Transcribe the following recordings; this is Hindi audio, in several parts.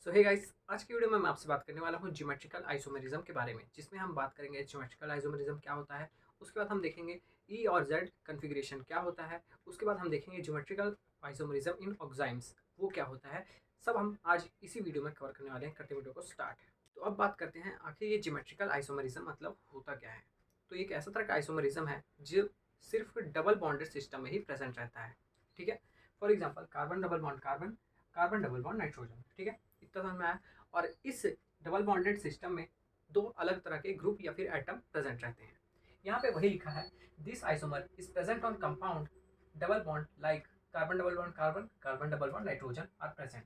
सो हे गाइस, आज की वीडियो में मैं आपसे बात करने वाला हूँ ज्योमेट्रिकल आइसोमेरिज्म के बारे में, जिसमें हम बात करेंगे ज्योमेट्रिकल आइसोमेरिज्म क्या होता है। उसके बाद हम देखेंगे ई और जेड कन्फिग्रेशन क्या होता है। उसके बाद हम देखेंगे ज्योमेट्रिकल आइसोमेरिज्म इन ऑक्साइम्स वो क्या होता है। सब हम आज इसी वीडियो में कवर करने वाले हैं। करते वीडियो को स्टार्ट। तो अब बात करते हैं आखिर ये ज्योमेट्रिकल आइसोमेरिज्म मतलब होता क्या है। तो ये एक ऐसा तरह का आइसोमेरिज्म है जो सिर्फ डबल बॉन्डेड सिस्टम में ही प्रेजेंट रहता है। ठीक है। For example carbon double bond carbon, carbon double bond nitrogen. ठीक है, इतना समझ में आया। और इस डबल बॉन्डेड सिस्टम में दो अलग तरह के ग्रुप या फिर एटम प्रेजेंट रहते हैं। यहाँ पे वही लिखा है, this isomer is present on compound double bond like carbon double bond carbon, carbon double bond nitrogen are present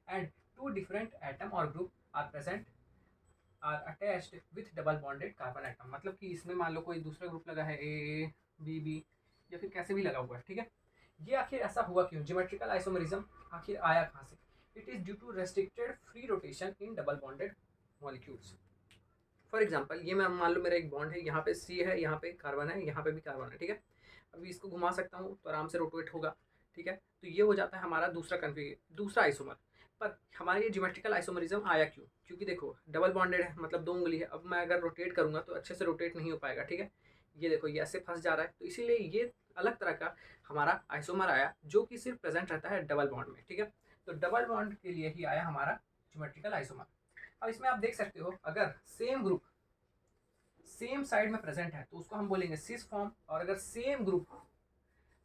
and two different atom और group are present are attached with double bonded carbon atom. मतलब कि इसमें मान लो कोई दूसरा ग्रुप लगा है, ए बी बी या फिर कैसे भी लगा हुआ है। ठीक है, ये आखिर ऐसा हुआ क्यों, ज्योमेट्रिकल आइसोमेरिज्म आखिर आया कहाँ से। It is due to restricted free rotation in double bonded molecules. For example, ये मैं मान लो मेरा एक बॉन्ड है, यहाँ पे सी है, यहाँ पे कार्बन है, यहाँ पे भी कार्बन है। ठीक है, अभी इसको घुमा सकता हूँ तो आराम से रोटेट होगा। ठीक है, तो ये हो जाता है हमारा दूसरा आइसोमर। पर हमारा ये ज्योमेट्रिकल आइसोमरिज्म आया क्यों, क्योंकि देखो डबल बॉन्डेड है, मतलब दो उंगली है। अब मैं अगर रोटेट करूंगा तो अच्छे से रोटेट नहीं हो पाएगा। ठीक है, ये देखो ये ऐसे फंस जा रहा है, तो इसीलिए ये अलग तरह का हमारा आइसोमर आया जो कि सिर्फ प्रेजेंट रहता है डबल बॉन्ड में। ठीक है, तो डबल बॉन्ड के लिए ही आया हमारा ज्योमेट्रिकल आइसोमर। अब इसमें आप देख सकते हो, अगर सेम ग्रुप सेम साइड में प्रेजेंट है तो उसको हम बोलेंगे सिस फॉर्म, और अगर same group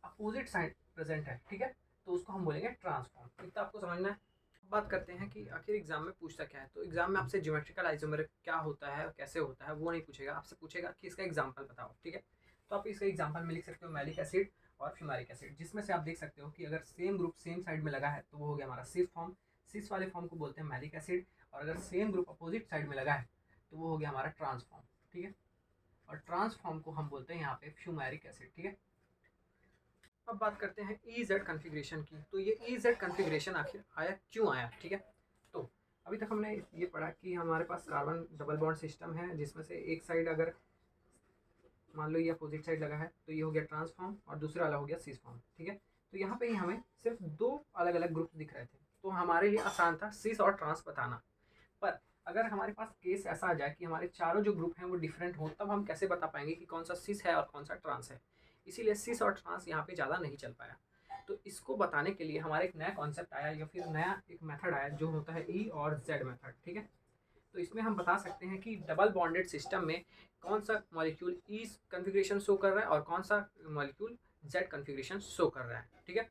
opposite side present है, ठीक है, तो उसको हम बोलेंगे ट्रांसफॉर्म। इतना आपको समझना है। बात करते हैं कि आखिर एग्जाम में पूछता क्या है। तो एग्जाम में आपसे ज्योमेट्रिकल आइसोमर क्या होता है और कैसे होता है वो नहीं पूछेगा, आपसे पूछेगा कि इसका एग्जाम्पल बताओ। ठीक है, तो आप इसका एग्जाम्पल में लिख सकते हो मैलिक एसिड और फ्यूमेरिक एसिड, जिसमें से आप देख सकते हो कि अगर सेम ग्रुप सेम साइड में लगा है तो वो हो गया हमारा सिस फॉर्म। सिस वाले फॉर्म को बोलते हैं मैलिक एसिड, और अगर सेम ग्रुप अपोजिट साइड में लगा है तो वो हो गया हमारा ट्रांसफॉर्म। ठीक है, और ट्रांसफॉर्म को हम बोलते हैं यहाँ पे फ्यूमेरिक एसिड। ठीक है, अब बात करते हैं ई जेड कन्फिग्रेशन की। तो ये ई जेड कन्फिग्रेशन आखिर आया क्यों आया। ठीक है, तो अभी तक हमने ये पढ़ा कि हमारे पास कार्बन डबल बॉन्ड सिस्टम है, जिसमें से एक साइड अगर मान लो ये अपोजिट साइड लगा है तो ये हो गया ट्रांसफॉर्म और दूसरा वाला हो गया सिस फॉर्म। ठीक है, तो यहाँ पे ही हमें सिर्फ दो अलग अलग ग्रुप दिख रहे थे, तो हमारे लिए आसान था सिस और ट्रांस बताना। पर अगर हमारे पास केस ऐसा आ जाए कि हमारे चारों जो ग्रुप हैं वो डिफरेंट हो, तब हम कैसे बता पाएंगे कि कौन सा सिस है और कौन सा ट्रांस है। इसीलिए सिस और ट्रांस यहाँ पे ज़्यादा नहीं चल पाया। तो इसको बताने के लिए हमारा एक नया कॉन्सेप्ट आया या फिर नया एक मेथड आया जो होता है ई और जेड मेथड। ठीक है, तो इसमें हम बता सकते हैं कि डबल बॉन्डेड सिस्टम में कौन सा मॉलिक्यूल ई कन्फिग्रेशन शो कर रहा है और कौन सा मॉलिक्यूल जेड कन्फिग्रेशन शो कर रहा है। ठीक है,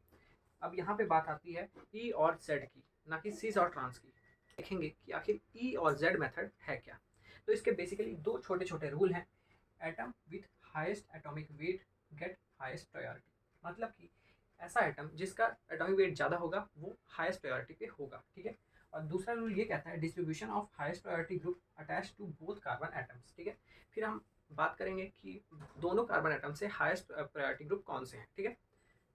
अब यहाँ पे बात आती है ई और जेड की, ना कि सिस और ट्रांस की। देखेंगे कि आखिर ई और जेड मेथड है क्या। तो इसके बेसिकली दो छोटे छोटे रूल हैं। Atom with highest atomic weight get highest priority, मतलब कि ऐसा एटम जिसका एटॉमिक वेट ज़्यादा होगा वो हाईएस्ट प्रायोरिटी पे होगा। ठीक है, और दूसरा रूल ये कहता है distribution of highest priority group attach to both carbon atoms. ठीक है, फिर हम बात करेंगे कि दोनों कार्बन एटम से हाईएस्ट प्रायोरिटी ग्रुप कौन से हैं। ठीक है,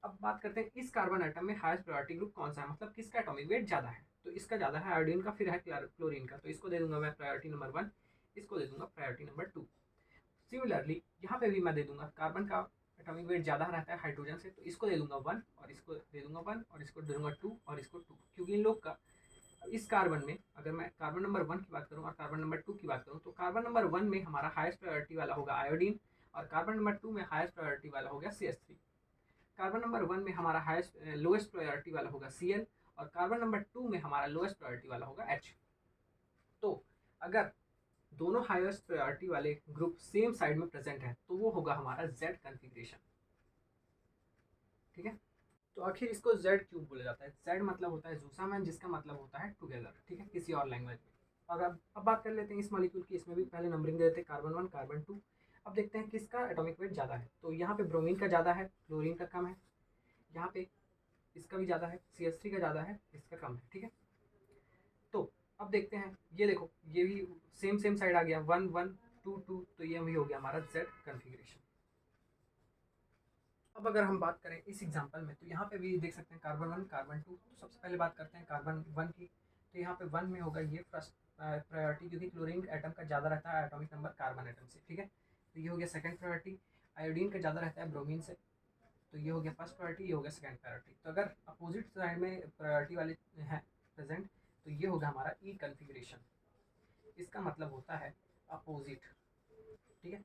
अब बात करते हैं इस कार्बन आइटम में हाईएस्ट प्रायोरिटी ग्रुप कौन सा है, मतलब किसका एटॉमिक वेट ज़्यादा है। तो इसका ज़्यादा है आयोडीन का, फिर है क्लोरीन का, तो इसको दे दूंगा मैं प्रायोरिटी नंबर 1, इसको दे दूंगा प्रायोरिटी नंबर 2। सिमिलरली यहाँ पे भी मैं दे दूंगा कार्बन का एटॉमिक वेट ज़्यादा रहता है हाइड्रोजन से, तो इसको दे दूंगा 1 और इसको दे दूंगा 1 और इसको दे दूंगा 2 और इसको 2, क्योंकि इन लोग का इस कार्बन में अगर मैं कार्बन नंबर 1 की बात करूँ और कार्बन नंबर 2 की बात करूँ, तो कार्बन नंबर 1 में हमारा हाईएस्ट प्रायोरिटी वाला होगा आयोडीन, और कार्बन नंबर 2 में हाईएस्ट प्रायोरिटी वाला हो गया CH3। कार्बन नंबर 1 में हमारा हाईएस्ट लोएस्ट प्रायोरिटी वाला होगा Cl, और कार्बन नंबर 2 में हमारा लोएस्ट प्रायोरिटी वाला होगा H। तो अगर दोनों हाईएस्ट प्रायोरिटी वाले ग्रुप सेम साइड में प्रेजेंट है तो वो होगा हमारा Z कन्फिग्रेशन। ठीक है, तो आखिर इसको Z क्यों बोला जाता है। Z मतलब होता है जूसामैन, जिसका मतलब होता है टुगेदर। ठीक है, किसी और लैंग्वेज में। और अब बात कर लेते हैं इस मॉलिक्यूल की। इसमें भी पहले नंबरिंग दे देते हैं कार्बन 1 कार्बन 2। अब देखते हैं किसका एटॉमिक वेट ज़्यादा है। तो यहाँ पे ब्रोमीन का ज़्यादा है, क्लोरीन का कम है। यहाँ पे इसका भी ज़्यादा है, CH3 का ज़्यादा है, इसका कम है। ठीक है, तो अब देखते हैं, ये देखो ये भी सेम सेम साइड आ गया 1 1 2 2, तो ये भी हो गया हमारा Z कन्फिग्रेशन। अब अगर हम बात करें इस एग्जांपल में, तो यहाँ पे भी देख सकते हैं कार्बन 1 कार्बन 2। तो सबसे पहले बात करते हैं कार्बन 1 की। तो यहाँ पे 1 में होगा ये फर्स्ट प्रायोरिटी, क्योंकि क्लोरीन एटम का ज़्यादा रहता है एटॉमिक नंबर कार्बन एटम से। ठीक है, तो ये हो गया सेकंड प्रायोरिटी। आयोडीन का ज़्यादा रहता है ब्रोमीन से, तो ये हो गया फर्स्ट प्रायोरिटी, ये हो गया सेकंड प्रायोरिटी। तो अगर अपोजिट साइड में प्रायोरिटी वाले हैं प्रेजेंट, तो ये होगा हमारा ई कन्फिग्रेशन। इसका मतलब होता है अपोजिट। ठीक है,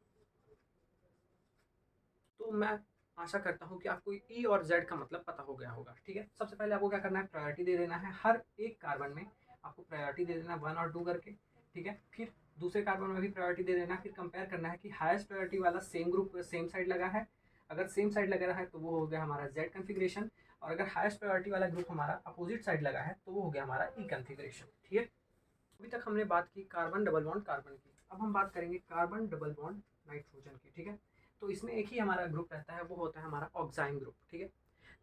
तो मैं आशा करता हूँ कि आपको ई और जेड का मतलब पता हो गया होगा। ठीक है, सबसे पहले आपको क्या करना है, प्रायोरिटी दे देना है। हर एक कार्बन में आपको प्रायोरिटी दे देना है 1 और 2 करके। ठीक है, फिर दूसरे कार्बन में भी प्रायोरिटी दे देना है। फिर कंपेयर करना है कि हाईएस्ट प्रायोरिटी वाला सेम ग्रुप सेम साइड लगा है। अगर सेम साइड लगा है तो वो हो गया हमारा जेड कन्फिग्रेशन, और अगर हाईएस्ट प्रायोरिटी वाला ग्रुप हमारा अपोजिट साइड लगा है तो वो हो गया हमारा ई कन्फिग्रेशन। ठीक है, अभी तक हमने बात की कार्बन डबल बॉन्ड कार्बन की। अब हम बात करेंगे कार्बन डबल बॉन्ड नाइट्रोजन की। ठीक है, तो इसमें एक ही हमारा ग्रुप रहता है, वो होता है हमारा ऑक्साइन ग्रुप। ठीक है,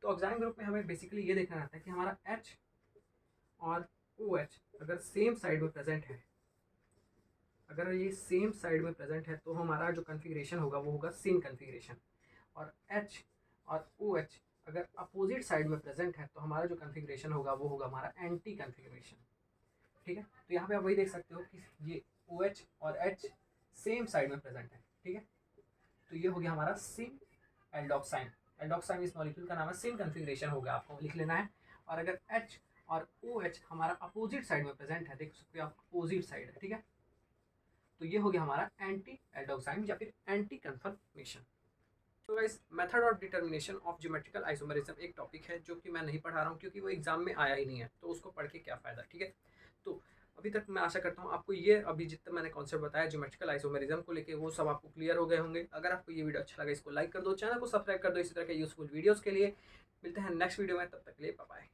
तो ऑक्साइन ग्रुप में हमें बेसिकली ये देखना रहता है कि हमारा H और OH अगर सेम साइड में प्रेजेंट है, अगर ये सेम साइड में प्रेजेंट है तो हमारा जो कन्फिग्रेशन होगा वो होगा सिन कन्फिग्रेशन। और H और OH अगर अपोजिट साइड में प्रेजेंट है तो हमारा जो कन्फिग्रेशन होगा वो होगा हमारा एंटी कन्फिग्रेशन। ठीक है, तो यहाँ पे आप वही देख सकते हो कि ये OH और H सेम साइड में प्रेजेंट है। ठीक है, तो ये हो गया हमारा सिन एल्डोक्साइन। एल्डोक्साइन इस मॉलिक्यूल का नाम है, सिन कन्फिग्रेशन हो गया, आपको लिख लेना है। और अगर H और OH हमारा अपोजिट साइड में प्रेजेंट है, देख सकते हो आप अपोजिट साइड है। ठीक है, तो ये हो गया हमारा एंटी एल्डोक्साइन या फिर एंटी कन्फर्मेशन। तो guys, method of determination of geometrical isomerism एक टॉपिक है जो कि मैं नहीं पढ़ा रहा हूँ क्योंकि वो एग्जाम में आया ही नहीं है, तो उसको पढ़ के क्या फ़ायदा। ठीक है, तो अभी तक मैं आशा करता हूँ आपको ये अभी जितना मैंने कॉन्सेप्ट बताया ज्योमेट्रिकल आइसोमेरिज्म को लेके वो सब आपको क्लियर हो गए होंगे। अगर आपको ये वीडियो अच्छा लगा इसको लाइक कर दो, चैनल को सब्सक्राइब कर दो इसी तरह के यूजफुल वीडियोज़ के लिए। मिलते हैं नेक्स्ट वीडियो में, तब तक के लिए बाय बाय।